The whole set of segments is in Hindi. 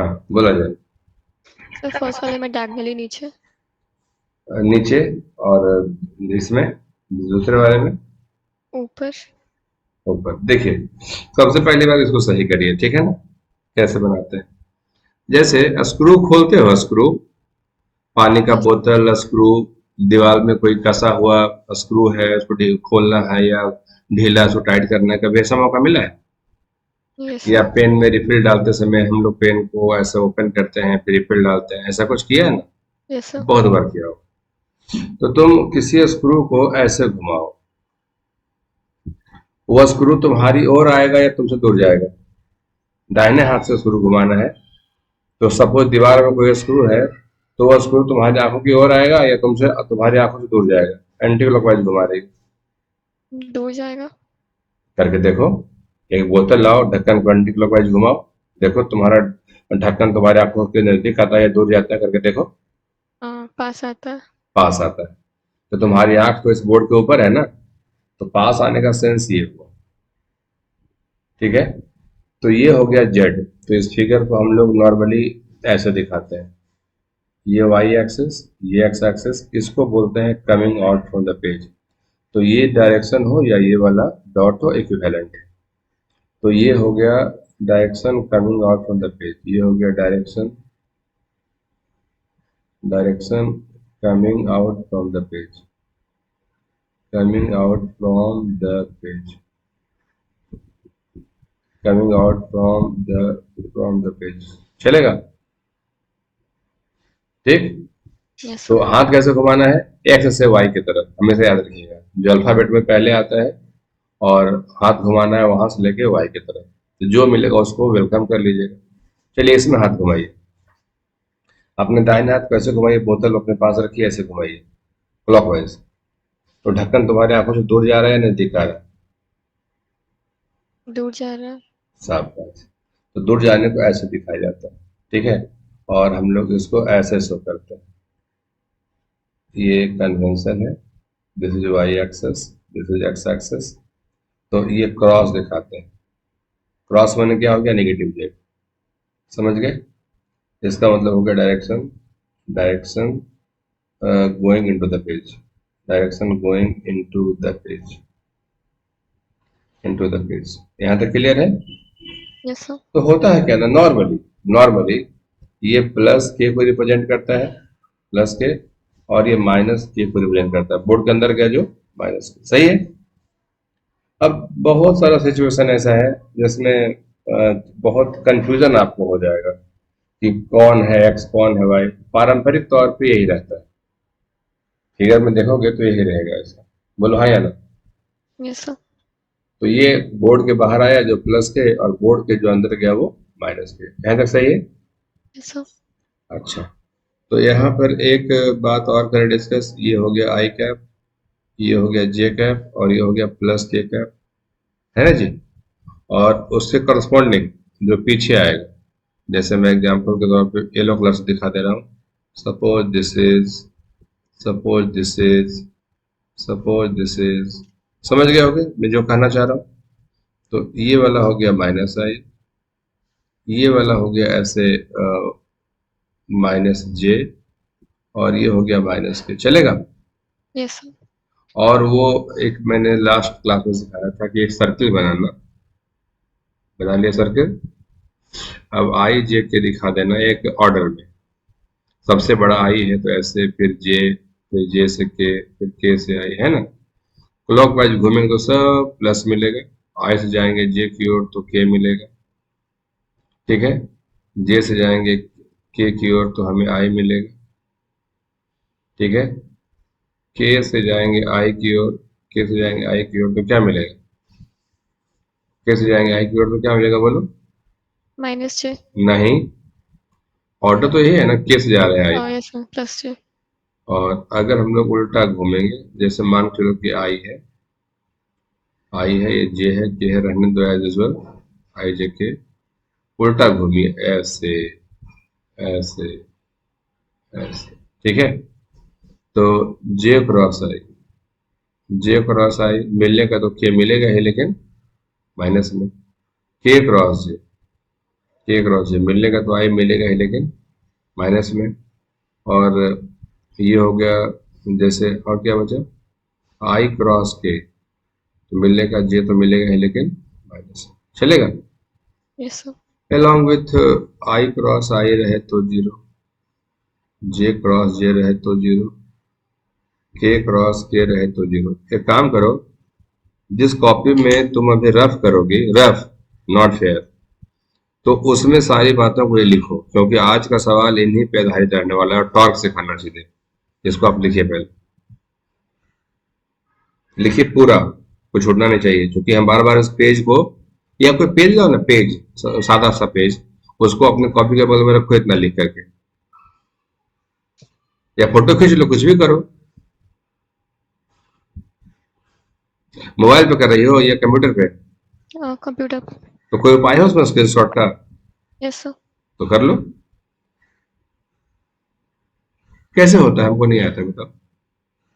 हाँ बोला जाए। सर फर्स्ट वाले में डायगनली नीचे। नीचे। और इसमें दूसरे वाले में ऊपर। ऊपर। देखिए, सबसे पहली बात इसको सही करिए, ठीक है ना। कैसे बनाते हैं? जैसे स्क्रू खोलते हो, स्क्रू, पानी का यस। बोतल स्क्रू, दीवार में कोई कसा हुआ स्क्रू है, उसको खोलना है या ढीला उसको टाइट करना है, कभी ऐसा मौका मिला है? यस या सर। पेन में रिफिल डालते समय हम लोग पेन को ऐसे ओपन करते हैं फिर रिफिल डालते हैं, ऐसा कुछ किया है ना? Yes sir. बहुत बार किया हो। तो तुम किसी स्क्रू को ऐसे घुमाओ, वो स्क्रू तुम्हारी ओर आएगा या तुमसे दूर जाएगा? दाहिने हाथ से स्क्रू घुमाना है। तो सपोज दीवार में कोई स्क्रू है, तो वो स्क्रू तुम्हारी आंखों की ओर आएगा या तुमसे तुम्हारी आंखों से दूर जाएगा? एंटी क्लॉकवाइज घुमा रही। दूर जाएगा। करके देखो। एक बोतल लाओ, ढक्कन को एंटी क्लॉकवाइज घुमाओ, देखो तुम्हारा ढक्कन तुम्हारे आंखों के नजदीक आता है या दूर जाता है, करके देखो। पास आता है। पास आता है। तो तुम्हारी आंख तो इस बोर्ड के ऊपर है ना, तो पास आने का सेंस ये हुआ। ठीक है। तो ये हो गया जेड। तो इस फिगर को हम लोग नॉर्मली ऐसे दिखाते हैं। ये वाई एक्सिस, ये एक्स एक्सिस, इसको बोलते हैं coming out from the page. तो ये डायरेक्शन हो या ये वाला डॉट हो, इक्विवेलेंट है। तो ये हो गया direction coming out from the page, ये हो गया direction, direction coming out from the page, coming out from the page, coming out from the page. चलेगा? ठीक। यस तो सर। हाथ कैसे घुमाना है? एक्स से वाई की तरफ, हमेशा याद रखिएगा, जो अल्फाबेट में पहले आता है। और हाथ घुमाना है वहां से लेके वाई की तरफ। तो जो मिलेगा उसको वेलकम कर लीजिएगा। चलिए इसमें हाथ घुमाइए। अपने दाहिने हाथ को ऐसे घुमाइए, बोतल अपने पास रखिए, ऐसे घुमाइए क्लॉकवाइज। तो ढक्कन तुम्हारे आंखों से दूर जा रहा है या नजदीक आ रहा है? दूर जा रहा है। साफ बात। तो दूर जाने को ऐसे दिखाया जाता है। ठीक है। और हम लोग इसको ऐसे शो करते हैं। ये कन्वेंशन है। This is Y axis, this is X axis. तो ये क्रॉस दिखाते हैं। क्रॉस माने क्या हो गया? Negative Z. समझ गए? इसका मतलब हो गया direction, direction going into the page, direction going into the page. यहाँ तक क्लियर है? Yes sir. तो होता है क्या ना, नॉर्मली, नॉर्मली ये प्लस के को रिप्रेजेंट करता है, प्लस के, और ये माइनस के को रिप्रेजेंट करता है, बोर्ड के अंदर क्या जो माइनस के। सही है। अब बहुत सारा सिचुएशन ऐसा है जिसमें बहुत कंफ्यूजन आपको हो जाएगा कि कौन है एक्स कौन है वाई। पारंपरिक तौर पे यही रहता है, फिगर में देखोगे तो यही रहेगा ऐसा। बोलो हाँ या ना? Yes sir. तो ये बोर्ड के बाहर आया जो प्लस के, और बोर्ड के जो अंदर गया वो माइनस के। यहाँ तक सही है? Yes sir. अच्छा। तो यहाँ पर एक बात और करें डिस्कस। ये हो गया आई कैप, ये हो गया जे कैप, और ये हो गया प्लस के कैप, है ना जी। और उससे करस्पॉन्डिंग जो पीछे आएगा, जैसे मैं एग्जांपल के तौर पे येलो कलर से दिखा दे रहा हूँ। Suppose this is, suppose this is, suppose this is. समझ गए होगे मैं जो कहना चाह रहा हूँ? तो ये वाला हो गया माइनस आई, ये वाला हो गया ऐसे माइनस जे, और ये हो गया माइनस के। चलेगा? Yes sir. और वो एक मैंने लास्ट क्लास में सिखाया था कि एक सर्किल बनाना। बना लिया सर्किल। अब आई जे के दिखा देना एक ऑर्डर में। सबसे बड़ा आई है तो ऐसे, फिर जे से के से आई, है ना। क्लॉक वाइज घूमेंगे तो सब प्लस मिलेगा। आई से जाएंगे जे की ओर तो के मिलेगा। ठीक है। जे से जाएंगे के की ओर तो हमें आई मिलेगा। ठीक है। के से जाएंगे आई की ओर, के से जाएंगे आई की ओर तो क्या मिलेगा? के से जाएंगे आई की ओर तो क्या मिलेगा बोलो? -j। नहीं, ऑर्डर तो यही है ना, के से जा रहे हैं आई। Yes sir, +j। और अगर हम लोग उल्टा घूमेंगे, जैसे मान के चलो कि आई है, ये जे है, के है, रहने दो एज यूजुअल, आई जे के। उल्टा घूमिए, ऐसे, ऐसे, ऐसे। ठीक है। तो जे क्रॉस आई, जे क्रॉस आई मिलने का तो के मिलेगा ही, लेकिन माइनस में। के क्रॉस जे, ए क्रॉस जे मिलने का तो आई मिलेगा ही, लेकिन माइनस में। और ये हो गया, जैसे और क्या बचा, आई क्रॉस के, तो मिलने का जे तो मिलेगा ही, लेकिन माइनस चलेगा। Yes sir. along with i cross i रहे तो जीरो, जे क्रॉस जे रहे तो जीरो, के क्रॉस के रहे तो जीरो। एक काम करो, जिस कॉपी में तुम अभी रफ करोगे, रफ नॉट फेयर, तो उसमें सारी बातों को ये लिखो, क्योंकि आज का सवाल इन्हीं पे आधारित रहने वाला है। और टॉर्क सिखाना सीधे, इसको आप लिखिए, पहले लिखिए पूरा, कुछ छूटना नहीं चाहिए, क्योंकि हम बार बार इस पेज को, ये आपको पेज लो ना, पेज सादा सा पेज, उसको अपने कॉपी के बगल में रखो इतना लिख करके, या फोटो खींच लो, कुछ भी करो। मोबाइल पे कर रही हो या कंप्यूटर पे? कंप्यूटर। तो कोई उपाय है उसमें स्क्रीनशॉट का? Yes sir. तो कर लो। कैसे होता है हमको नहीं आता, बताओ।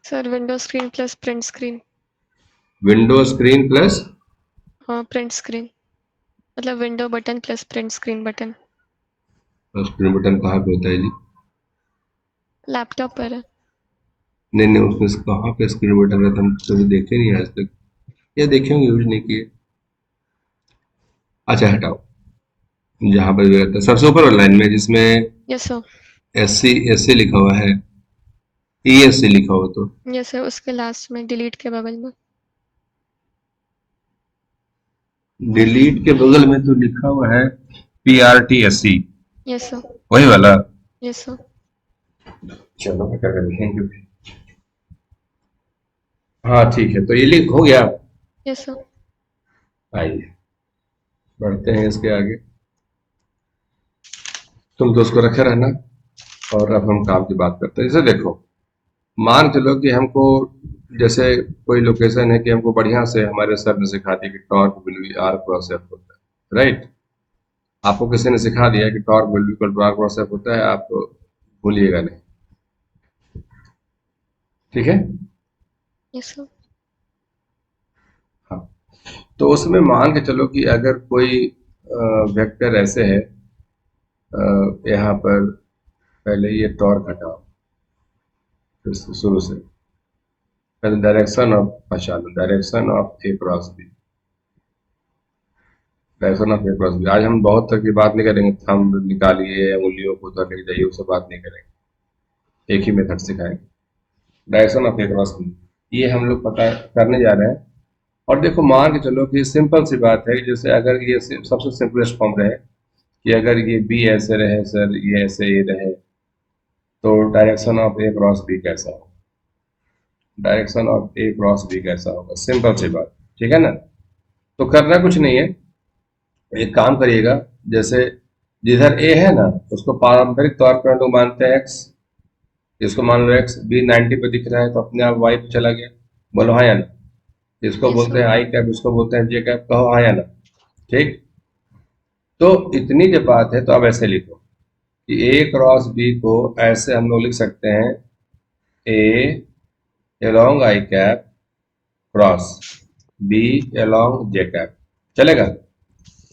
Sir window screen plus print screen. Window screen plus, हाँ प्रिंट स्क्रीन, मतलब window button plus print screen button. Screen button कहाँ पे होता है जी? लैपटॉप पर है। नहीं नहीं, उसमें कहाँ पे स्क्रीन बटन रहता है? हम कभी देखे नहीं आज तक, या देखे होंगे, यूज नहीं किए। अच्छा हटाओ, जहाँ पर भी रहता है सबसे ऊपर वाली लाइन में, जिसमें यस सर। एस सी लिखा हुआ है, ई एस सी लिखा हुआ, तो यस सर, उसके लास्ट में डिलीट के बगल में। डिलीट के बगल में तो लिखा हुआ है P R T S C, yes sir. वही वाला। Yes sir. चलो मैं करके देखेंगे। हाँ ठीक है, तो ये लिख हो गया। Yes sir. आइए बढ़ते हैं इसके आगे। तुम तो उसको रखे रहना, और अब हम काम की बात करते हैं। जैसे देखो, मान चलो कि हमको, जैसे कोई लोकेशन है कि हमको बढ़िया से हमारे सर ने सिखा दिया कि torque will be R cross F होता है, राइट? आपको किसी ने सिखा दिया कि torque will be equal to R cross F होता है, आप भूलिएगा नहीं, ठीक है? Yes sir. हाँ, तो उसमें मान के चलो कि अगर कोई वेक्टर ऐसे है, यहाँ पर पहले ये टॉर्क हटाओ, फिर से शुरू से पहले डायरेक्शन ऑफ पहचानो, direction of A cross B, direction of A cross B. आज हम बहुत तक की बात नहीं करेंगे, थंब निकालिए, उंगलियों को उधर ले जाइए, उससे बात नहीं करेंगे, एक ही मेथड सिखाएंगे, direction of A cross B, ये हम लोग पता करने जा रहे हैं। और देखो, मान के चलो कि सिंपल सी बात है, जैसे अगर ये सबसे सिंपलेस्ट फॉर्म रहे कि अगर ये बी ऐसे रहे सर, ये ऐसे ये रहे, तो direction of A cross B कैसा होगा? Direction of A cross B कैसा होगा? सिंपल सी बात, ठीक है ना? तो करना कुछ नहीं है, एक काम करिएगा, जैसे जिधर ए है ना, उसको पारंपरिक तौर पर हम लोग मानते हैं एक्स, इसको मान लो एक्स, बी 90 पे दिख रहा है तो अपने आप वाई पे चला गया, बोलो हाँ या ना? इसको यस बोलते सर। हैं आई कैप, इसको बोलते हैं जे कैप, कहो हाँ या ना? ठीक। तो इतनी जब बात है तो अब ऐसे लिखो कि ए क्रॉस बी को ऐसे हम लोग लिख सकते हैं, ए एलोंग आई कैप क्रॉस बी एलोंग जे कैप, चलेगा?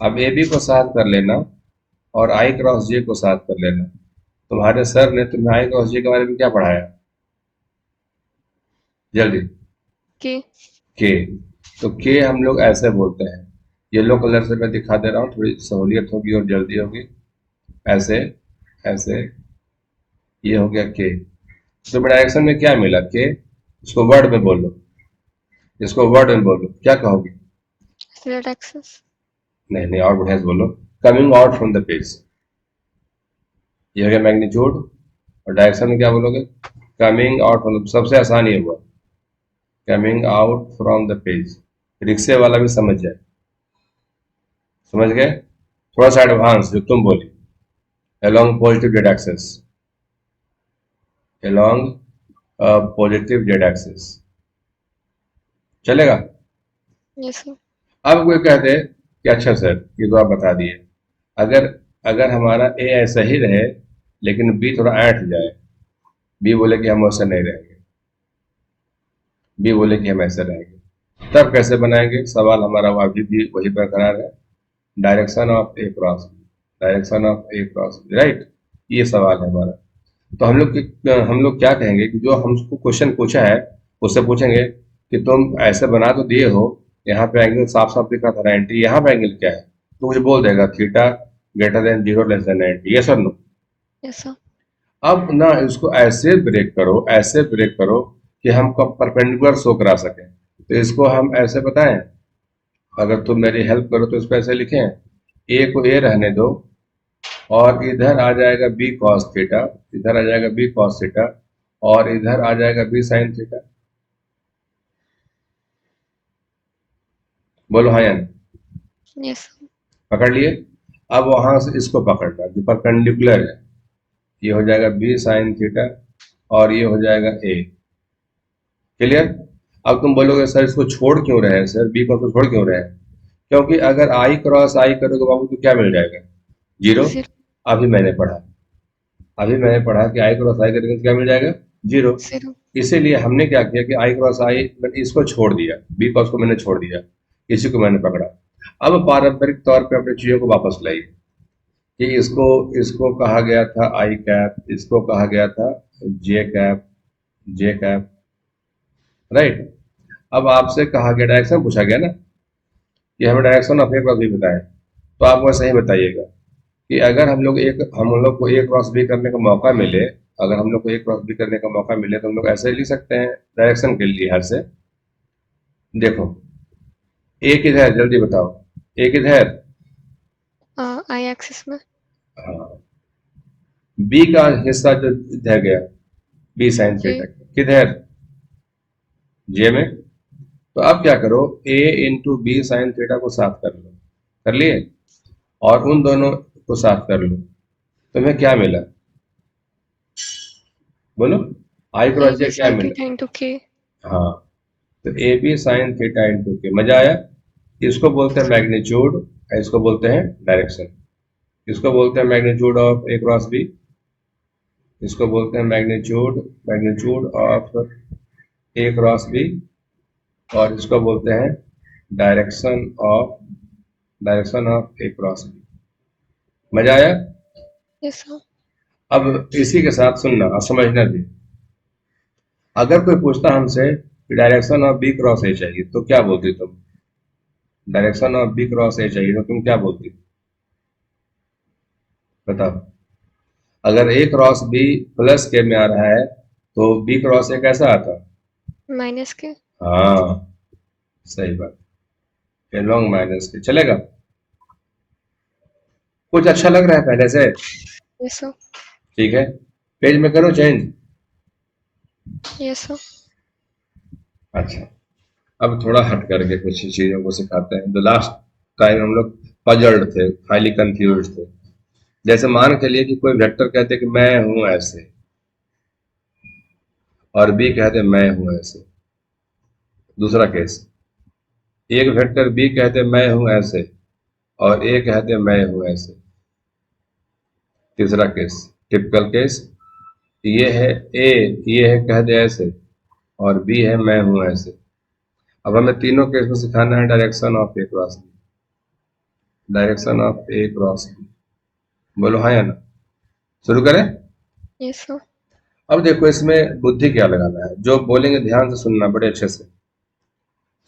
अब ए बी को साथ कर लेना और आई क्रॉस जे को साथ कर लेना। तुम्हारे सर ने तुम्हें आई क्रॉस जे के बारे में क्या पढ़ाया? जल्दी। के। के। तो के हम लोग ऐसे बोलते हैं, येलो कलर से मैं दिखा दे रहा हूँ, थोड़ी सहूलियत होगी और जल्दी होगी। ऐसे, ऐसे, ये हो गया के। तो डायरेक्शन में क्या मिला? के। इसको वर्ड में बोलो, इसको वर्ड में बोलो, क्या कहोगे? Z axis. नहीं नहीं, और बढ़िया से बोलो, coming out from the page, ये हो गया मैग्नीट्यूड। और डायरेक्शन में क्या बोलोगे? कमिंग आउट फ्रॉम, सबसे आसान ये हुआ, coming out from the page, रिक्शे वाला भी समझ जाए, समझ गए? थोड़ा सा एडवांस जो तुम बोली, along positive z axis, along positive z axis, चलेगा? Yes sir. अब कोई कहते हैं कि अच्छा सर, ये तो आप बता दिए, अगर अगर हमारा ए ऐसा ही रहे लेकिन बी थोड़ा ऐंठ जाए, बी बोले कि हम वैसे नहीं रहेंगे, बी बोले कि हम ऐसे रहेंगे, तब कैसे बनाएंगे? सवाल हमारा अभी भी वही बरकरार है, direction of A cross B, direction of A cross B, right. ये सवाल है हमारा। तो हम लोग क्या कहेंगे कि जो हमको क्वेश्चन पूछा है उससे पूछेंगे कि तुम ऐसे बना तो दिए हो, यहाँ पे एंगल साफ साफ दिखा था 90, यहाँ पे एंगल क्या है, तो मुझे बोल देगा theta greater than 0 less than 90, yes और नो। Yes sir. अब ना इसको ऐसे ब्रेक करो, ऐसे ब्रेक करो कि हम कब परपेंडिकुलर शो करा सकें। तो इसको हम ऐसे बताएं, अगर तुम मेरी हेल्प करो तो इसको ऐसे लिखें, ए को ए रहने दो और इधर आ जाएगा बी कॉस थीटा, इधर आ जाएगा बी कॉस थीटा और इधर आ जाएगा बी साइन थीटा। बोलो हाँ या नहीं। Yes sir. पकड़ लिए। अब वहां से इसको पकड़ना जो परपेंडिकुलर है, ये हो जाएगा बी साइन थीटा और ये हो जाएगा ए। क्लियर। अब तुम बोलोगे सर इसको छोड़ क्यों रहे हैं, सर बी को छोड़ क्यों रहे हैं, क्योंकि अगर आई क्रॉस आई करोगे बाबू तो क्या मिल जाएगा, जीरो। जीरो। अभी मैंने पढ़ा अभी मैंने पढ़ा कि आई क्रॉस आई करेंगे तो क्या मिल जाएगा, जीरो। जीरो। इसीलिए हमने क्या किया कि आई क्रॉस आई मैंने इसको छोड़ दिया, बी कॉस को मैंने छोड़ दिया, इसी को मैंने पकड़ा। अब पारंपरिक तौर पे अपनी चीजों को वापस लाइए कि इसको इसको कहा गया था आई कैप, इसको कहा गया था जे कैप, जे कैप, राइट। अब आपसे कहा गया, डायरेक्शन पूछा गया ना कि हमें direction of A cross B बताएं, तो आप वैसे ही बताइएगा कि अगर हम लोग को ए क्रॉस बी करने का मौका मिले, अगर हम लोग को ए क्रॉस बी करने का मौका मिले तो हम लोग ऐसे लिख सकते हैं डायरेक्शन के लिहाज से। देखो ए किधर है जल्दी बताओ, ए किधर है। आई एक्सिस में। हाँ, बी का हिस्सा जो इधर गया, बी साइन जे। थीटा किधर, जे में। तो अब क्या करो, ए इंटू बी साइन थीटा को साफ कर लो, कर लिए, और उन दोनों को साफ कर लो, तुम्हें क्या मिला, बोलो। I A cross J B क्या साइन मिला। Theta into K. हाँ, तो A B sine theta into K, मजा आया। इसको बोलते हैं मैग्नीट्यूड, इसको बोलते हैं डायरेक्शन। इसको बोलते हैं magnitude of A cross B, इसको बोलते हैं magnitude magnitude of A cross B, और इसको बोलते हैं direction of A cross B. मजा आया। Yes sir. अब इसी के साथ सुनना और समझना भी, अगर कोई पूछता हमसे कि direction of B cross A चाहिए तो क्या बोलती तुम, direction of B cross A चाहिए तो तुम क्या बोलती, बताओ। अगर ए क्रॉस बी प्लस के में आ रहा है तो बी क्रॉस ए कैसा आता। माइनस के। हाँ, सही बात, लॉन्ग माइनस के चलेगा। कुछ अच्छा लग रहा है पहले से। Yes sir. ठीक है, पेज में करो चेंज। Yes sir. अच्छा, अब थोड़ा हट करके कुछ चीजों को सिखाते हैं। द लास्ट टाइम हम लोग पजल्ड थे, हाईली कंफ्यूज थे। जैसे मान के लिए कि कोई वेक्टर कहते कि मैं हूं ऐसे, और बी कहते मैं हूं ऐसे। दूसरा केस, एक वेक्टर बी कहते मैं हूं ऐसे और ए कहते मैं हूं ऐसे। तीसरा केस, टिपिकल केस, ये है ए, ये है कह दे ऐसे, और बी है मैं हूं ऐसे। अब हमें तीनों केस में सिखाना है direction of A cross B, direction of A cross B. बोलो हाँ या ना, शुरू करें। Yes sir. अब देखो इसमें बुद्धि क्या लगाना है, जो बोलेंगे ध्यान से सुनना बड़े अच्छे से।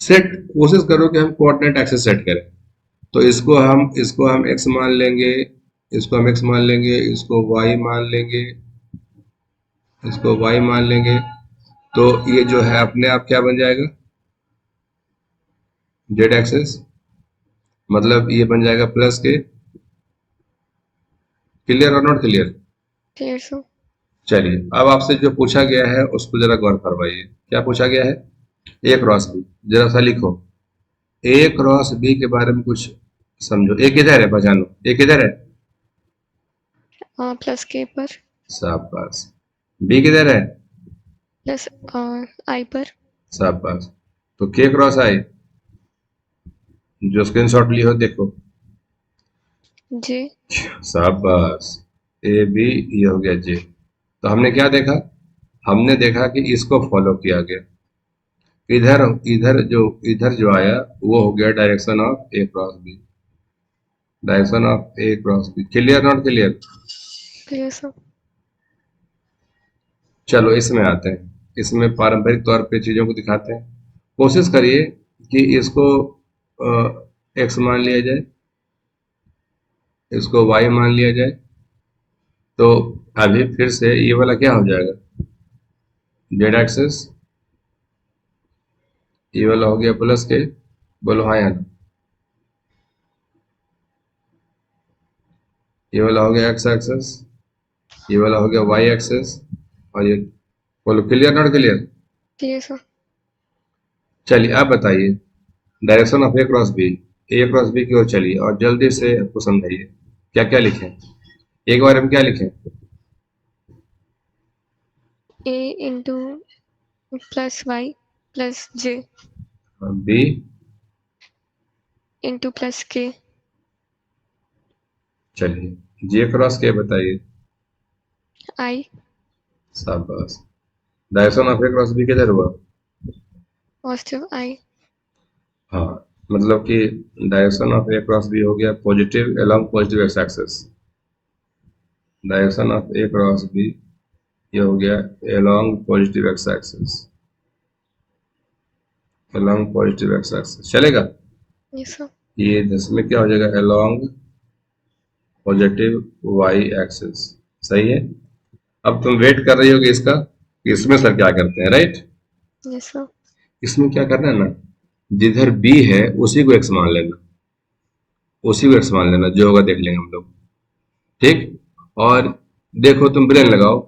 सेट, कोशिश करो कि हम कोऑर्डिनेट एक्सिस सेट करें। तो इसको हम x मान लेंगे, इसको हम x मान लेंगे, इसको y मान लेंगे, इसको y मान लेंगे। तो ये जो है अपने आप क्या बन जाएगा, जेड एक्सिस, मतलब ये बन जाएगा प्लस के। क्लियर और नॉट क्लियर। Clear sir. चलिए, अब आपसे जो पूछा गया है उसको जरा गौर फरमाइए। क्या पूछा गया है, ए क्रॉस बी, जरा सा लिखो। ए क्रॉस बी के बारे में कुछ समझो। ए किधर है, पहचानो, ए किधर है। प्लस के पर। शाबाश। बी किधर है, प्लस आई पर। शाबाश। तो के क्रॉस आई, जो स्क्रीनशॉट ली हो देखो। जे। शाबाश। ए बी, ये हो गया जे। तो हमने क्या देखा, हमने देखा कि इसको फॉलो किया गया। इधर इधर जो आया वो हो गया direction of A cross B. Direction of A cross B, clear not clear? Clear sir. चलो इसमें आते हैं, इसमें पारंपरिक तौर पे चीजों को दिखाते हैं। कोशिश करिए कि इसको एक्स मान लिया जाए, इसको वाई मान लिया जाए, तो अभी फिर से ये वाला क्या हो जाएगा, जेड एक्सेस, ये वाला हो गया प्लस के, बोलो हाँ या ना, ये वाला हो गया एक्स एक्सेस, ये वाला हो गया वाई एक्सेस, और ये, बोलो clear not clear? Clear sir. चलिए आप बताइए, direction of A cross B की ओर चलिए और जल्दी से आपको समझाइए क्या क्या लिखें, एक बार हम क्या लिखें? A into plus y plus j b into plus k. चलिए जे क्रॉस के बताइए। आई। शाबाश। Direction of A cross b किधर हुआ? Positive i. हाँ, मतलब कि direction of A cross b हो गया positive along positive x axis, direction of A cross B ये हो गया along positive x axis, along positive x axis चलेगा? Yes sir. ये 10 में क्या हो जाएगा, अलोंग पॉजिटिव वाई एक्सिस, सही है। अब तुम वेट कर रही हो कि इसका, कि इसमें सर क्या करते हैं, राइट? Yes sir. इसमें क्या करना है ना, जिधर बी है उसी को एक्स मान लेना, उसी को एक्स मान लेना, जो होगा देख लेंगे हम लोग, ठीक। और देखो तुम ब्रेन लगाओ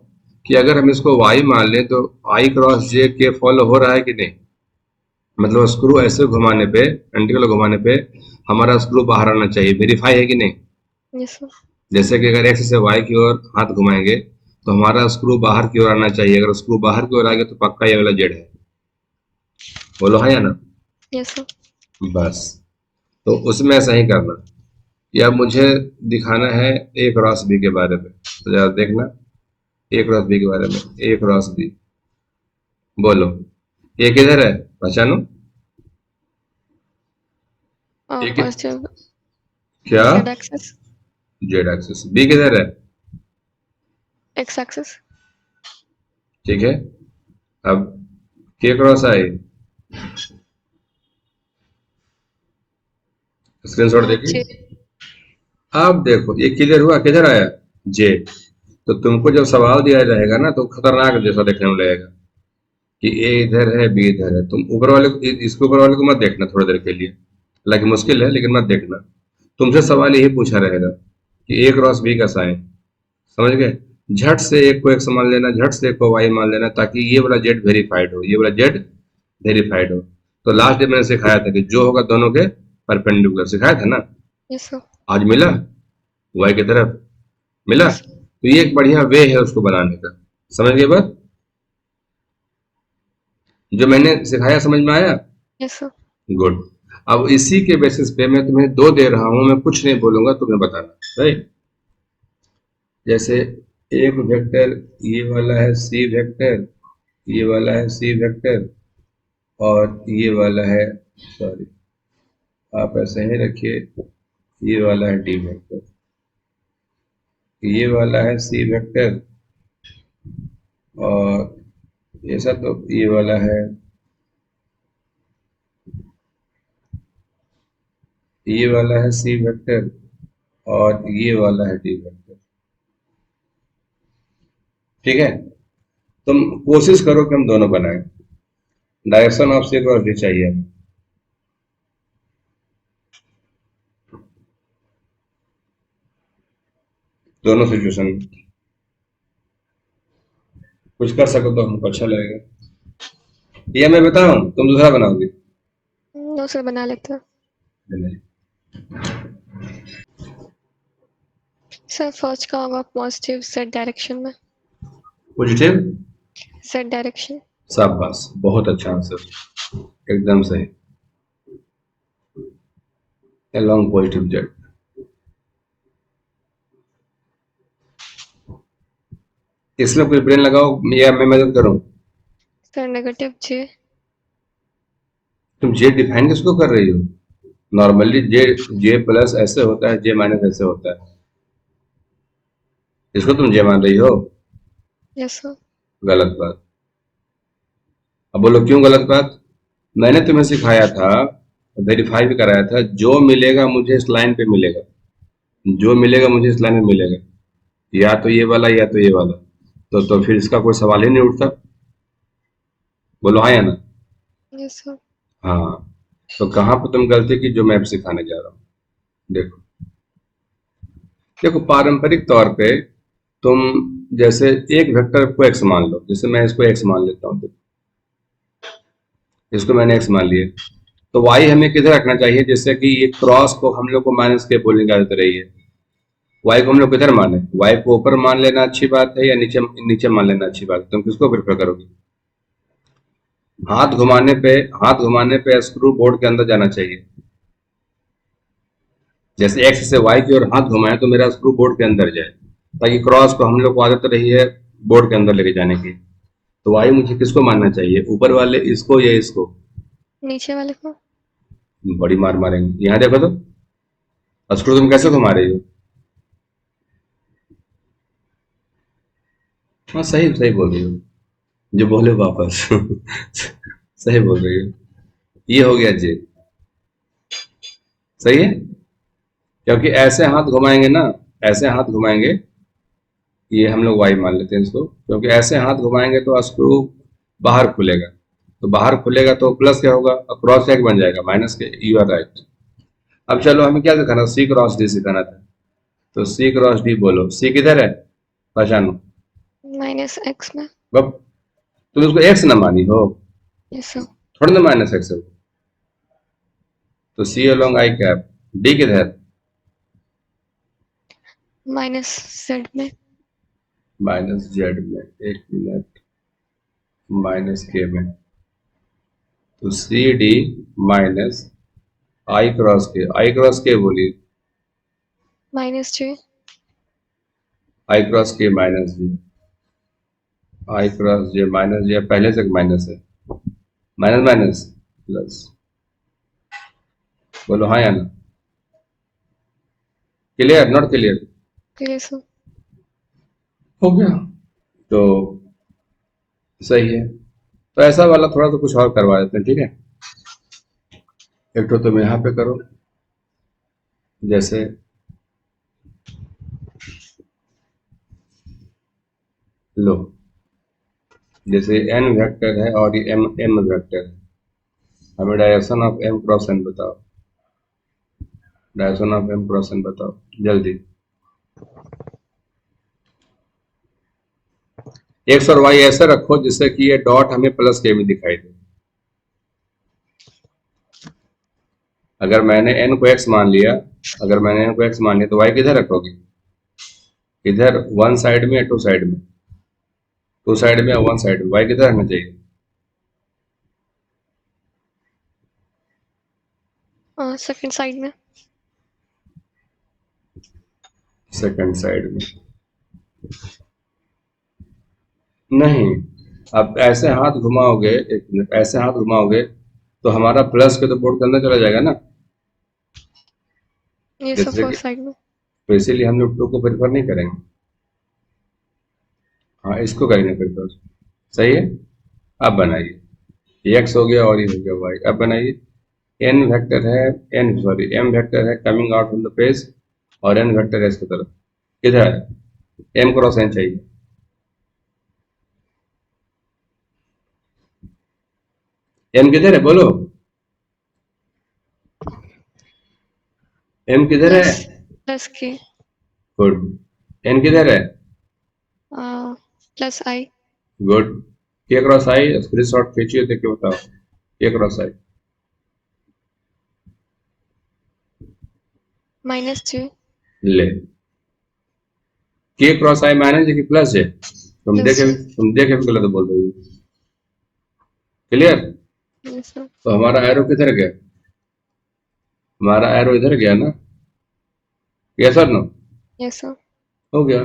कि अगर हम इसको वाई मान लें तो आई क्रॉस जे के फॉलो हो रहा है कि नहीं, मतलब स्क्रू ऐसे घुमाने पे, एंटिकल घुमाने पे हमारा स्क्रू बाहर आना चाहिए, वेरीफाई है कि नहीं? Yes sir. जैसे कि अगर एक्स से वाई की ओर हाथ घुमाएंगे तो हमारा स्क्रू बाहर की ओर आना चाहिए, अगर स्क्रू बाहर की ओर आ गया तो पक्का ये वाला जेड है, बोलो हाँ या ना? Yes sir. बस, तो उसमें ऐसा ही करना। या मुझे दिखाना है ए क्रॉस बी के बारे में, तो जरा देखना ए क्रॉस बी के बारे में, ए क्रॉस बी, बोलो ए किधर है, पहचानो। ए कि- पॉजिटिव क्या? Z axis. Z axis, B किधर है? X axis. ठीक है। अब के क्रॉस आई, स्क्रीनशॉट देखिए। जे। अब देखो ये क्लियर हुआ, किधर आया, जे। तो तुमको जब सवाल दिया जाएगा ना तो खतरनाक जैसा देखने में लगेगा कि ए इधर है बी इधर है, तुम ऊपर वाले को, इसके ऊपर वाले को मत देखना थोड़ी देर के लिए, हालांकि मुश्किल है लेकिन मत देखना। तुमसे सवाल यही पूछा रहेगा कि ए क्रॉस बी का साइन, समझ गए? झट से एक को एक्स मान लेना, झट से एक को वाई मान लेना, ताकि ये वाला जेड वेरीफाइड हो, ये वाला जेड वेरीफाइड हो। तो लास्ट डे मैंने सिखाया था कि जो होगा दोनों के परपेंडिकुलर, सिखाया था ना? Yes sir. आज मिला, वाई की तरफ मिला, यस। तो ये एक बढ़िया वे है उसको बनाने का, समझ गए बात? जो मैंने सिखाया समझ में आया? Yes sir. गुड। अब इसी के बेसिस पे मैं तुम्हें दो दे रहा हूं, मैं कुछ नहीं बोलूंगा, तुम्हें बताना, राइट? जैसे एक वेक्टर ये वाला है सी वेक्टर, ये वाला है सी वेक्टर, और ये वाला है, सॉरी आप ऐसे ही रखिए, ये वाला है डी वेक्टर, ये वाला है सी वेक्टर, और ऐसा तो ये वाला है, ये वाला है सी वेक्टर, और ये वाला है डी वेक्टर, ठीक है। तुम कोशिश करो कि हम दोनों बनाएं, direction of C cross D चाहिए हमें। दोनों सिचुएशन में कुछ कर सको तो हमको अच्छा लगेगा। या मैं बताऊं, तुम दूसरा बनाओगे? नो सर, बना लेते हैं। नहीं। सर फर्स्ट का होगा पॉजिटिव जेड डायरेक्शन में। Positive, Z direction. शाबाश, बहुत अच्छा आंसर, एकदम सही, अलोंग पॉजिटिव जेड। इसमें कोई ब्रेन लगाओ या मैं मदद करूं? सर नेगेटिव जे। तुम जेड डिफाइन किसको कर रही हो, नॉर्मली जे प्लस ऐसे होता है, जे माइनस ऐसे होता है। इसको तुम जे मान रही हो? Yes sir. गलत बात। अब बोलो क्यों गलत बात? मैंने तुम्हें सिखाया था, वेरीफाई भी कराया था, जो मिलेगा मुझे इस लाइन पे मिलेगा, जो मिलेगा मुझे इस लाइन में मिलेगा, या तो ये वाला या तो ये वाला। तो फिर इसका कोई सवाल ही नहीं उठता। बोलो हाँ या ना? Yes sir. हाँ। तो कहाँ पर तुम गलती की जो मैं अब सिखाने जा रहा हूँ? देखो, देखो पारंपरिक तौर पे तुम जैसे एक वेक्टर को एक्स मान लो, जैसे मैं इसको एक्स मान लेता हूँ, इसको मैंने एक्स मान लिया, तो वाई हमें किधर रखना चाहिए? जैसे कि ये क्रॉस को हम लोग को माइनस के बोलने की आदत रही है, वाई को हम लोग किधर माने? वाई को ऊपर मान लेना अच्छी बात है या नीचे नीचे मान लेना अच्छी बात है? तुम किसको प्रेफर करोगे? हाथ घुमाने पे, हाथ घुमाने पे स्क्रू बोर्ड के अंदर जाना चाहिए। जैसे एक्स से वाई की ओर हाथ घुमाए तो मेरा स्क्रू बोर्ड के अंदर जाए, ताकि क्रॉस को हम लोग को आदत रही है बोर्ड के अंदर लेके जाने की। तो वाई मुझे किसको मानना चाहिए? ऊपर वाले इसको या इसको? नीचे वाले को। बड़ी मार मारेंगे। यहाँ देखो तो स्क्रू तुम कैसे घुमा रही हो? हाँ, सही सही बोल रही हो, जो बोले वापस सही बोल रही हो। ये हो गया जे, सही है। क्योंकि ऐसे हाथ घुमाएंगे ना, ऐसे हाथ घुमाएंगे, ये हम लोग वाई मान लेते हैं इसको, क्योंकि ऐसे हाथ घुमाएंगे तो स्क्रू बाहर खुलेगा, तो बाहर खुलेगा तो प्लस क्या होगा? क्रॉस क्या बन जाएगा? Minus K. You are right. अब चलो हमें क्या सिखाना? सी क्रॉस डी सिखाना था। तो सी क्रॉस डी बोलो, सी किधर है? पहचानो। माइनस एक्स में। बब, तुम उसको एक्स ना मानी हो, यस सर। थोड़ा ना माइनस एक्स है वो। तो सी अलोंग आई कैप, डी किधर? माइनस जेड में। माइनस जेड में, एक मिनट, माइनस के में। तो सी डी माइनस आई क्रॉस के बोली, माइनस जे। आई क्रॉस के माइनस जी, आई क्रॉस जे माइनस जे, पहले से माइनस है, माइनस माइनस प्लस। बोलो हाँ या ना? Clear not clear? Clear sir. हो गया। तो सही है। तो ऐसा वाला थोड़ा सा कुछ और करवा देते हैं, ठीक है। एक तो तुम यहाँ पे करो, जैसे लो, जैसे एन वेक्टर है और ये एम एम वेक्टर है, हमें direction of m cross n बताओ, direction of m cross n बताओ जल्दी। एक्स और वाई ऐसे रखो जिससे कि ये डॉट हमें प्लस के में दिखाई दे। अगर मैंने एन को एक्स मान लिया, अगर मैंने एन को एक्स मान लिया तो वाई किधर रखोगी? इधर वन साइड में या टू साइड में? टू साइड में या वन साइड में? वाई किधर रहना चाहिए? सेकंड साइड में। सेकंड साइड में? नहीं, अब ऐसे हाथ घुमाओगे, एक मिनट, ऐसे हाथ घुमाओगे तो हमारा प्लस के तो बोर्ड के अंदर चला जाएगा ना, ये सब जैसे कि, फर्स्ट साइड में। तो इसीलिए हम लोग टू को प्रेफर नहीं करेंगे। हाँ, इसको करेंगे प्रेफर। सही है। अब बनाइए, एक्स हो गया और ये हो गया वाई। अब बनाइए, एन वेक्टर है, एन सॉरी एम वेक्टर है coming out from the page, और एन वेक्टर है इसकी तरफ, किधर है? एम क्रॉस एन चाहिए। एम किधर है बोलो? एम किधर है? प्लस प्लस के। गुड। एन किधर है? Plus i. गुड। के क्रॉस आई, स्क्रीनशॉट खींचिए, देख के बताओ के क्रॉस आई। माइनस जे। ले, के क्रॉस आई माइनस कि प्लस है? प्लस जे। तुम देखे भी गलत बोल रही हो। क्लियर? Yes sir. तो हमारा एरो किधर गया? हमारा एरो इधर गया ना? यस और नो? Yes sir. हो गया।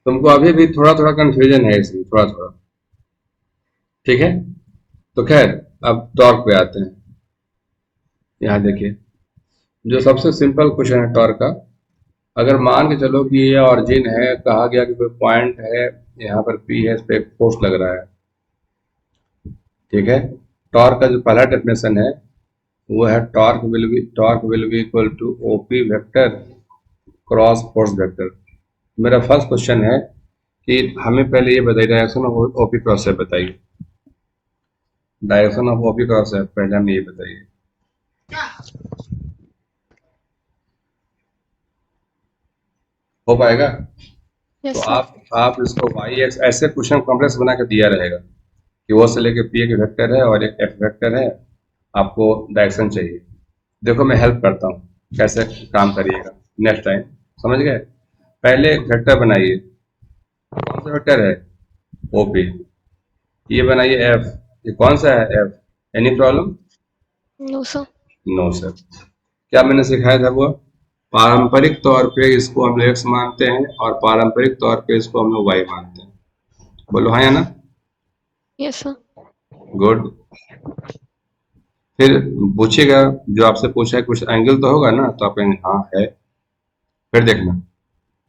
तुमको अभी भी थोड़ा थोड़ा कंफ्यूजन है इसमें, थोड़ा थोड़ा, ठीक है। तो खैर, अब टॉर्क पे आते हैं। यहाँ देखिए, जो सबसे सिंपल क्वेश्चन है टॉर्क का, अगर मान के चलो कि ये ऑरिजिन है, कहा गया कि कोई पॉइंट है यहाँ पर पी है, इस पे एक फोर्स लग रहा है, ठीक है। टॉर्क का जो पहला डेफिनेशन है वो है torque will be equal to OP vector cross force vector. मेरा फर्स्ट क्वेश्चन है कि हमें पहले ये बताइए डायरेक्शन ऑफ ओपी क्रॉस है, बताइए डायरेक्शन ऑफ ओपी क्रॉस है, पहले हमें ये बताइए। हो पाएगा? तो यस सर। आप इसको वाई एक्स ऐसे क्वेश्चन कॉम्प्लेक्स बना के दिया रहेगा कि वो से लेके पी एक वेक्टर है और एक एफ वेक्टर है, आपको डायरेक्शन चाहिए। देखो मैं हेल्प करता हूँ कैसे काम करिएगा नेक्स्ट टाइम, समझ गए? पहले एक वेक्टर बनाइए, कौन सा वेक्टर है? ओपी। ये बनाइए एफ, ये कौन सा है F? Any problem? No sir. No sir. क्या मैंने सिखाया था वो? पारंपरिक तौर पे इसको हम लोग एक्स मानते हैं और पारंपरिक तौर पे इसको हम लोग वाई मानते हैं। बोलो हाँ या ना? Yes sir. गुड। फिर पूछिएगा, जो आपसे पूछा है कुछ एंगल तो होगा ना, तो आप कहेंगे हाँ है। फिर देखना,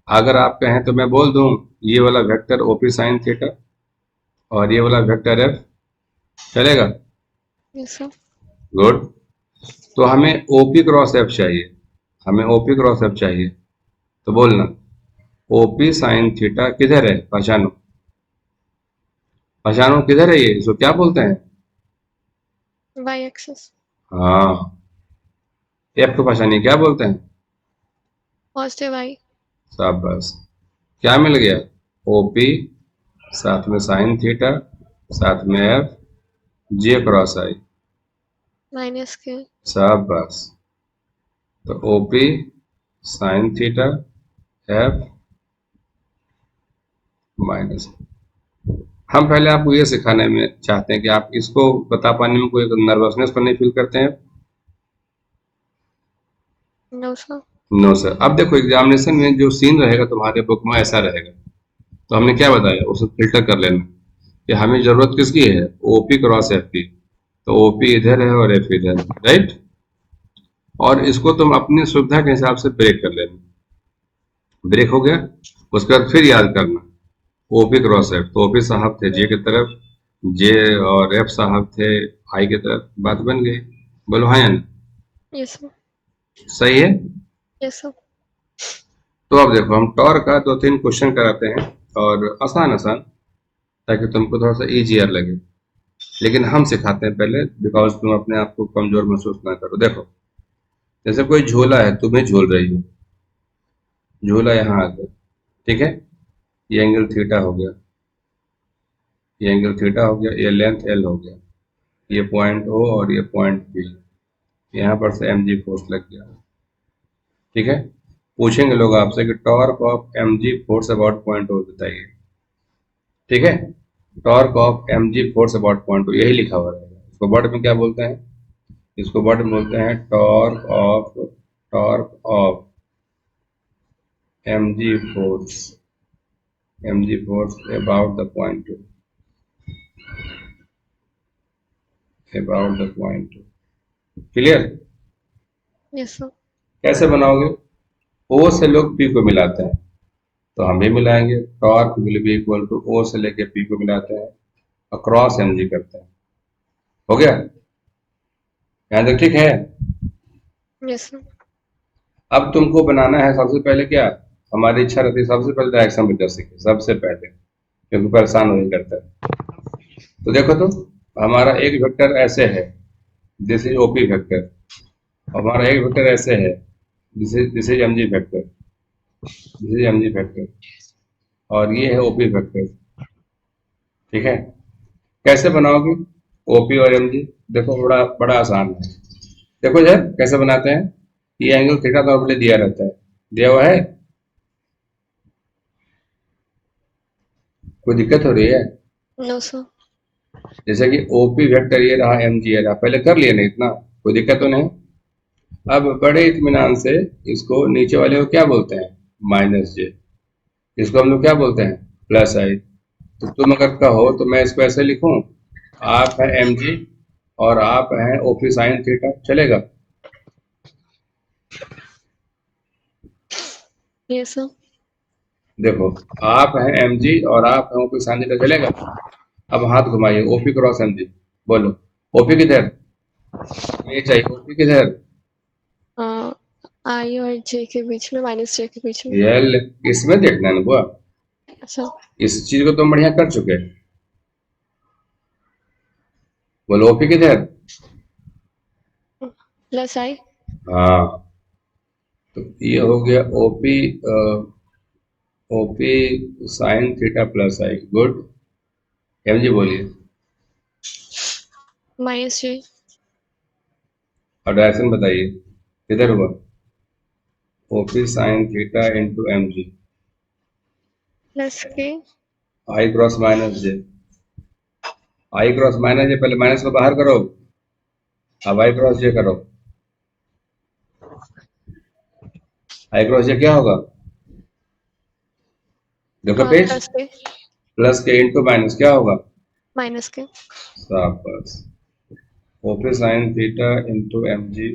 अगर आप कहें तो मैं बोल दूं ये वाला वेक्टर ओपी साइन थीटा और ये वाला वेक्टर एफ, चलेगा? Yes sir. गुड। तो हमें ओपी क्रॉस एफ चाहिए, हमें ओपी क्रॉस एफ चाहिए, तो बोलना ओपी साइन थीटा किधर है, पहचानो, पहचानो किधर है ये, इसको क्या बोलते हैं? Y axis. हाँ, एफ को पहचानिए, क्या बोलते हैं? पॉजिटिव आई। शाबाश। क्या मिल गया? ओपी साथ में साइन थीटा साथ में एफ, जे क्रॉस आई। माइनस के। शाबाश। तो OP sine theta F minus. हम पहले आपको ये सिखाने में चाहते हैं कि आप इसको बता पाने में कोई नर्वसनेस तो नहीं फील करते हैं? No sir. No sir. अब देखो एग्जामिनेशन में जो सीन रहेगा तुम्हारे बुक में ऐसा रहेगा, तो हमने क्या बताया उसे फिल्टर कर लेना कि हमें जरूरत किसकी है, ओपी क्रॉस एफ की। तो ओपी इधर है और एफ इधर है, राइट। और इसको तुम अपनी सुविधा के हिसाब से ब्रेक कर लेना। ब्रेक हो गया, उसके बाद फिर याद करना ओपी क्रॉस एफ, तो ओपी साहब थे जे की तरफ, जे और एफ साहब थे आई की तरफ, बात बन गई। बोलो हाँ या ना? Yes sir. सही है। Yes sir. तो अब देखो हम टॉर का दो तीन क्वेश्चन कराते हैं, और आसान आसान, ताकि तुमको थोड़ा सा इजियर लगे। लेकिन हम सिखाते हैं पहले, बिकॉज तुम अपने आप को कमजोर महसूस ना करो। देखो जैसे कोई झोला है, तुम्हें झूल रही हो, झूला यहाँ आ गया, ठीक है। ये एंगल थीटा हो गया, ये एंगल थीटा हो गया, ये लेंथ एल हो गया, ये पॉइंट ओ और ये पॉइंट बी, यहाँ पर से एम जी फोर्स लग गया, ठीक है। पूछेंगे लोग आपसे कि torque of M G force about point O बताइए, ठीक है। Torque of M G force about point O, यही लिखा हुआ रहेगा। इसको वर्ड में क्या बोलते हैं? इसको वर्ड में बोलते हैं torque of M G force, M G force about the point, about the point. Clear? Yes sir. कैसे बनाओगे? ओ से लोग पी को मिलाते हैं, तो हम भी मिलाएंगे, torque will be equal to O से लेके पी को मिलाते हैं, अक्रॉस एम जी करते हैं। हो गया? यहाँ तक ठीक है? Yes sir. अब तुमको बनाना है सबसे पहले क्या, हमारी इच्छा रहती है सबसे पहले डायरेक्शन वेक्टर सीखे सबसे पहले, क्योंकि परेशान वही करता है। तो देखो तो, हमारा एक वेक्टर ऐसे है, दिस इज ओपी वेक्टर। हमारा एक वेक्टर ऐसे है, this is M G vector, this is M G vector, और ये है ओपी वेक्टर, ठीक है। कैसे बनाओगे ओपी और एम जी? देखो बड़ा बड़ा आसान है। देखो जरा कैसे बनाते हैं। ये एंगल थीटा नॉर्मली दिया रहता है, दिया हुआ है, कोई दिक्कत हो रही है? No sir. जैसे कि ओपी वेक्टर ये रहा, एम जी ये रहा, पहले कर लिए ना इतना, कोई दिक्कत तो नहीं। अब बड़े इत्मीनान से इसको नीचे वाले को क्या बोलते हैं, माइनस जे, इसको हम लोग क्या बोलते हैं, प्लस आई। तो तुम अगर कहो तो मैं इसको ऐसे लिखूं, आप है एम जी और आप हैं ओपी साइन थीटा, चलेगा? ये सर। देखो, आप हैं mg और आप हैं ओपी साइन थीटा, चलेगा? अब हाथ घुमाइए, ओपी क्रॉस mg, बोलो ओपी किधर? ये चाहिए, ओपी किधर? आई और जे के बीच में, माइनस जे के बीच में। ये इसमें देखना है ना बुआ, सर इस चीज को तुम बढ़िया कर चुके। बोलो ओपी किधर? Plus i. हाँ, तो ये हो गया OP, OP sine theta plus i, good. mg बोलिए, माइनस जे। और डायरेक्शन बताइए किधर हुआ? OP sine theta into mg, plus k. I cross minus j, i cross minus j, पहले माइनस को बाहर करो, अब आई क्रॉस जे करो। आई क्रॉस जे क्या होगा? देखो पेज, प्लस के। प्लस के इंटू माइनस क्या होगा? माइनस के। शाबाश। OP sine theta into mg,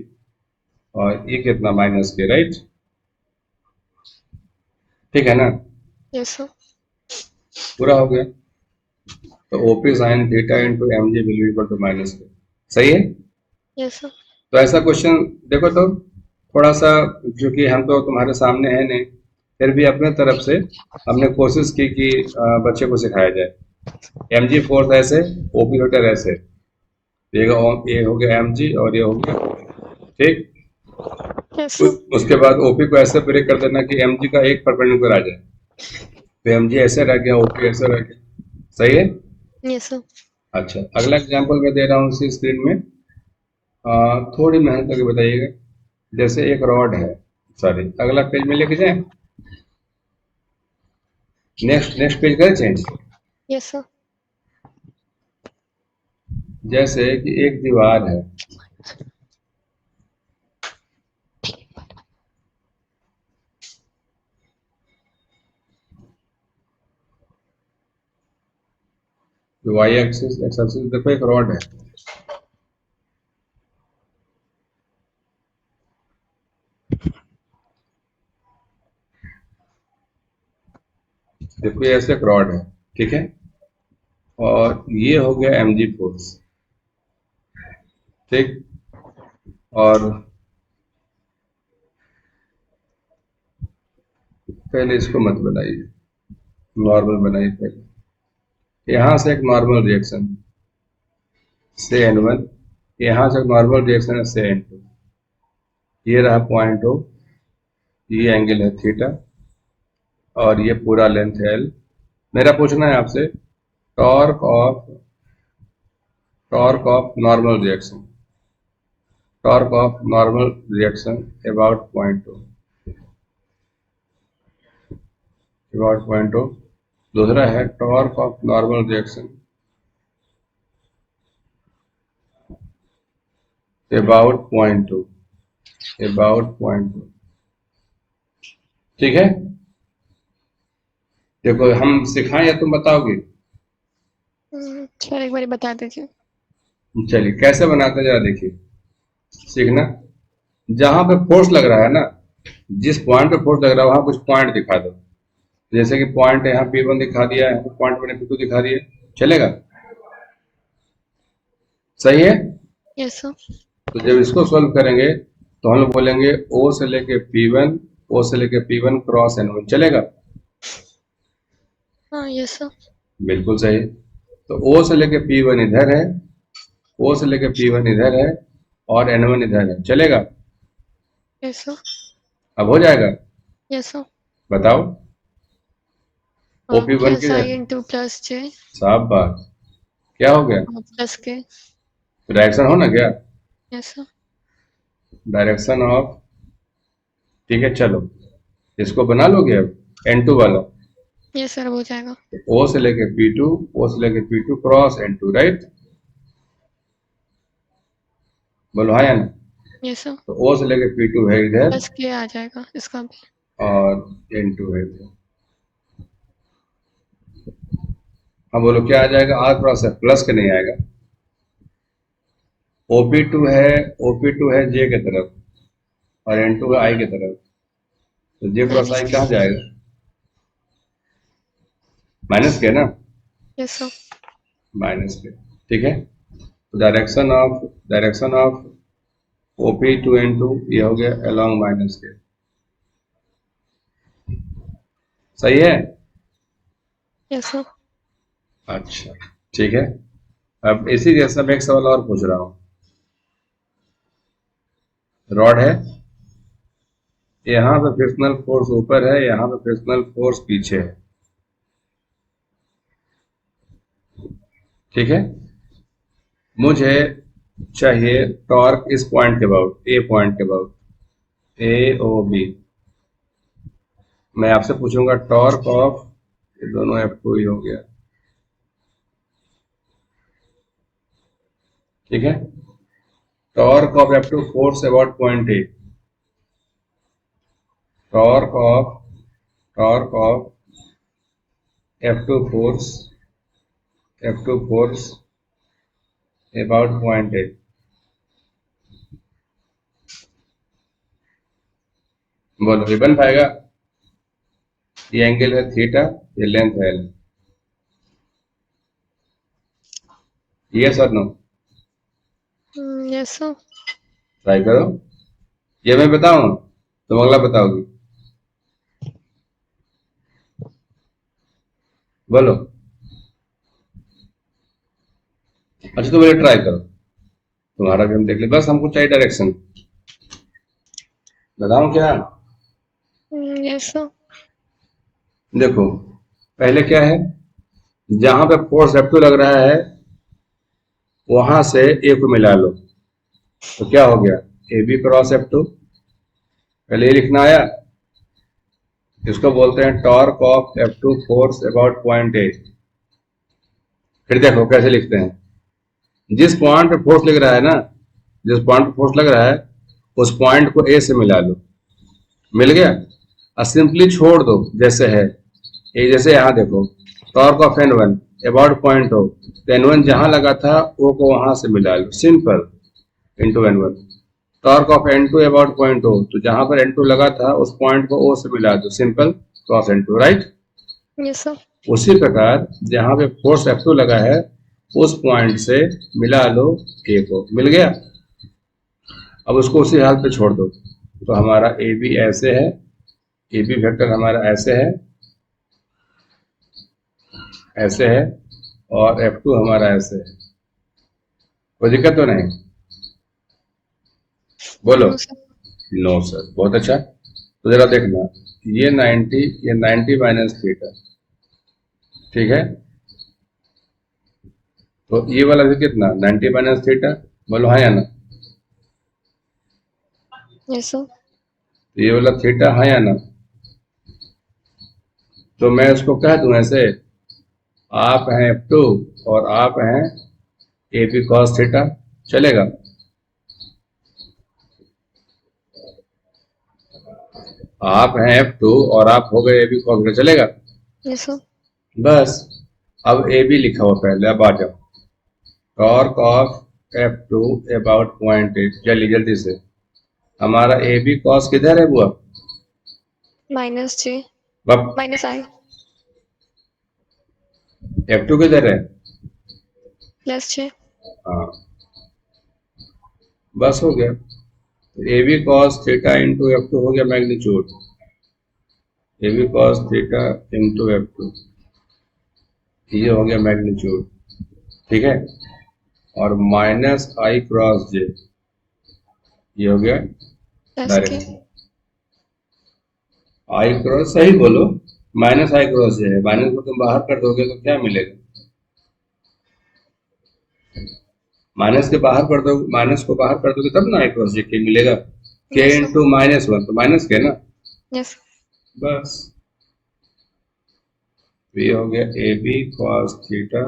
और ये कितना? माइनस के, राइट? ठीक है ना? Yes sir. पूरा हो गया। तो OP sine theta into mg will be equal to minus K, सही है? Yes sir. तो ऐसा क्वेश्चन देखो तो, थोड़ा सा, क्योंकि हम तो तुम्हारे सामने है नहीं, फिर भी अपने तरफ से हमने कोशिश की कि बच्चे को सिखाया जाए। mg फोर्स ऐसे, ओपी वेक्टर ऐसे, ये हो गया mg और ये हो गया OP, ठीक। Yes sir. उसके बाद ओपी को ऐसे ब्रेक कर देना कि mg का एक परपेंडिकुलर आ जाए, तो mg ऐसे रह गया, ओपी ऐसे रह गया, सही है? Yes sir. अच्छा, अगला एग्जांपल मैं दे रहा हूँ इसी स्क्रीन में, थोड़ी मेहनत करके बताइएगा। जैसे एक रॉड है, सॉरी, अगला पेज में लेके जाएं, नेक्स्ट नेक्स्ट पेज करें चेंज। Yes sir. जैसे कि एक दीवार है, वाई एक्सिस, एक्स एक्सिस, देखो एक रॉड है, देखो ये ऐसे एक रॉड है, ठीक है, और ये हो गया mg फोर्स, ठीक। और पहले इसको मत बनाइए, नॉर्मल बनाइए पहले। यहाँ से एक नॉर्मल रिएक्शन से n1, यहाँ से एक नॉर्मल रिएक्शन है से n2, ये रहा पॉइंट O, ये एंगल है थीटा, और ये पूरा लेंथ है l। मेरा पूछना है आपसे, torque of, torque of normal reaction, torque of normal reaction about point O, about point O। दूसरा है torque of normal reaction about point O, about point O, ठीक है। देखो, हम सिखाएं या तुम बताओगे? सर एक बार बता दीजिए। चलिए कैसे बनाते हैं जरा देखिए, सीखना। जहां पे फोर्स लग रहा है ना, जिस पॉइंट पे फोर्स लग रहा है वहां कुछ पॉइंट दिखा दो। जैसे कि पॉइंट यहाँ P1 दिखा दिया है, पॉइंट मैंने P2 दिखा दिया, चलेगा? सही है? Yes sir. तो जब इसको सॉल्व करेंगे तो हम लोग बोलेंगे O से लेके P1, O से लेके P1 क्रॉस N1, चलेगा? हाँ यस सर। बिल्कुल सही। तो O से लेके P1 इधर है, O से लेके P1 इधर है, और N1 इधर है, चलेगा? Yes sir. अब हो जाएगा? Yes sir. बताओ। OP1 प्लस किधर? आई इंटू प्लस जे। शाबाश, क्या हो गया? प्लस के। डायरेक्शन हो ना गया, यस सर। डायरेक्शन ऑफ, ठीक है, चलो इसको बना लोगे अब, N2 वाला। यस सर हो जाएगा। O से लेके P2, O से लेके P2 क्रॉस N2, राइट? बोलो हाँ या ना? Yes sir. तो O से लेके P2 है इधर, प्लस के आ जाएगा इसका भी। और N2 है इधर। हाँ बोलो क्या आ जाएगा? R क्रॉस है, प्लस के नहीं आएगा। OP2 है, OP2 है J के तरफ, और N2 है I के तरफ, तो जे क्रॉस आई कहाँ जाएगा? माइनस के ना, यस सर। माइनस के, ठीक है। तो direction of OP to N to ये हो गया अलोंग माइनस के, सही है। Yes sir. अच्छा ठीक है। अब इसी जैसा मैं एक सवाल और पूछ रहा हूँ। रॉड है, यहाँ पे फ्रिक्शनल फोर्स ऊपर है, यहाँ पे फ्रिक्शनल फोर्स पीछे है, ठीक है। मुझे चाहिए टॉर्क इस पॉइंट के अबाउट, ए पॉइंट के अबाउट, ए ओ बी। मैं आपसे पूछूंगा टॉर्क ऑफ, ये दोनों F2 ही हो गया, ठीक है। Torque of F2 force about point A, torque of F2 force about point A. बोलो ये बन पाएगा? ये एंगल है थीटा, ये लेंथ है एल, यस और नो? Yes sir. ट्राई करो। ये मैं बताऊं, तुम अगला बताओगी। बोलो। अच्छा तुम ये ट्राई करो, तुम्हारा भी हम देख ले, बस हमको चाहिए डायरेक्शन। बताऊं क्या? Yes sir. देखो पहले क्या है, जहां पे फोर्स F2 लग रहा है वहां से ए को मिला लो, तो क्या हो गया, ए बी क्रॉस F2। पहले ये लिखना आया, इसको बोलते हैं torque of F2 force about point A. फिर देखो कैसे लिखते हैं, जिस पॉइंट पे फोर्स लग रहा है ना, जिस पॉइंट पे फोर्स लग रहा है उस पॉइंट को ए से मिला लो, मिल गया। और सिंपली छोड़ दो जैसे है, ये जैसे यहाँ देखो, torque of N1 about point हो, तो N1 जहां लगा था वो को वहां से मिला लो, simple, into N1। Torque of N2 about point हो, तो जहां पर N2 लगा था उस पॉइंट को O से मिला दो, simple, cross N2, right. Yes sir. उसी प्रकार जहां पे फोर्स F2 लगा है उस पॉइंट से मिला लो A को, मिल गया। अब उसको उसी हाल पे छोड़ दो, तो हमारा ए बी ऐसे है, ए बी वेक्टर हमारा ऐसे है, और F2 हमारा ऐसे है। कोई दिक्कत तो नहीं? बोलो। No sir. नो सर, बहुत अच्छा। तो जरा देखना, ये 90, ये 90 माइनस थीटा, ठीक है। तो ये वाला भी कितना, 90 माइनस थीटा, बोलो हाँ या ना? Yes sir. तो ये वाला थीटा हाँ या ना? तो मैं इसको कह दूं ऐसे, आप हैं F2 और आप हैं ए बी कॉस थीटा, चलेगा? आप हैं F2 और आप हो गए ए बी कॉस थीटा, चलेगा? Yes sir. बस। अब ए बी लिखा हुआ पहले, अब आ जाओ, torque of F2 about point A, चलिए जल्दी से। हमारा ए बी कॉस किधर है बुआ? माइनस जे, अब माइनस आई, F2 किधर है? Plus J. हाँ, बस हो गया। A B cos theta into F2 हो गया magnitude, A B cos theta into F2, ये हो गया मैग्नीट्यूड, ठीक है। और माइनस आई क्रॉस जे, ये हो गया प्लस के। डायरेक्शन। आई क्रॉस, सही बोलो, माइनस आई क्रॉस जे है, माइनस को तुम बाहर कर दोगे तो क्या मिलेगा? माइनस के बाहर कर दो, माइनस को बाहर कर दोगे तब ना आई क्रॉस जे के मिलेगा, के यस सर। इंटू -1 तो माइनस के ना, यस। बस। ये हो गया A B cos theta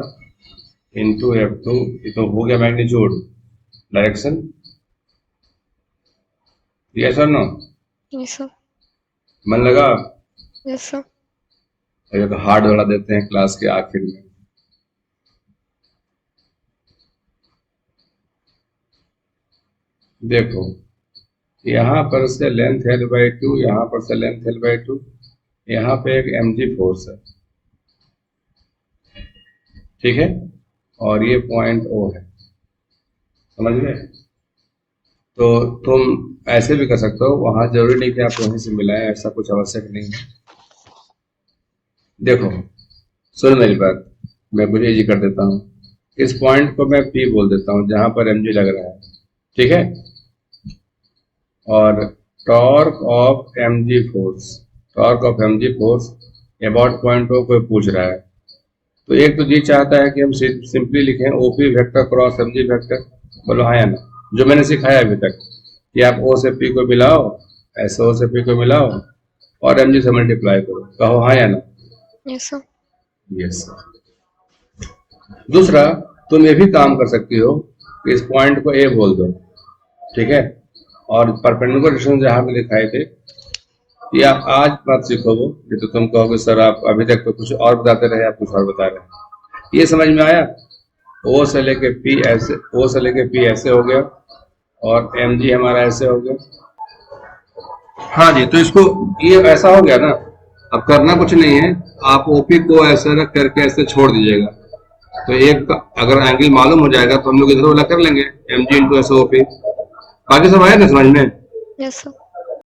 into F2, ये तो हो गया मैग्नीट्यूड, डायरेक्शन, यस और नो? Yes sir. मन लगा? Yes sir. एक हार्ड वाला देते हैं क्लास के आखिर में। देखो यहाँ पर से लेंथ L/2, यहाँ पर से लेंथ L/2, यहाँ पे एक mg फोर्स है, ठीक है, और ये पॉइंट O है, समझ गए। तो तुम ऐसे भी कर सकते हो, वहां जरूरी नहीं कि आप वहीं से मिलाएं, ऐसा कुछ आवश्यक नहीं है। देखो सुनो मेरी बात, मैं कुछ इजी कर देता हूँ। इस पॉइंट को मैं P बोल देता हूँ जहां पर mg लग रहा है, ठीक है, और torque of mg force, torque of mg force about point O कोई पूछ रहा है, तो एक तो जी चाहता है कि हम सिंपली लिखें OP vector cross mg vector, बोलो हाँ या ना, जो मैंने सिखाया अभी तक कि आप O से P को मिलाओ, ऐसे O से P को मिलाओ और mg से मल्टीप्लाई करो, कहो हाँ या ना। Yes sir. यस। दूसरा, तुम ये भी काम कर सकती हो कि इस पॉइंट को A बोल दो, ठीक है, और परपेंडिकुलर डिस्टेंस जहां पे दिखाए थे, ये आप आज बात सीखो, वो ये तो तुम कहोगे सर आप अभी तक तो कुछ और बताते रहे, आप कुछ और बता रहे हैं। ये समझ में आया? O से लेके P ऐसे, O से लेके P ऐसे हो गया और mg हमारा ऐसे हो गया। हाँ जी, तो इसको ये ऐसा हो गया ना, अब करना कुछ नहीं है, आप OP को ऐसे रख करके ऐसे छोड़ दीजिएगा, तो एक अगर एंगल मालूम हो जाएगा तो हम लोग इधर वाला कर लेंगे mg इंटू एस OP। बाकी सब आया ना समझ में? Yes sir.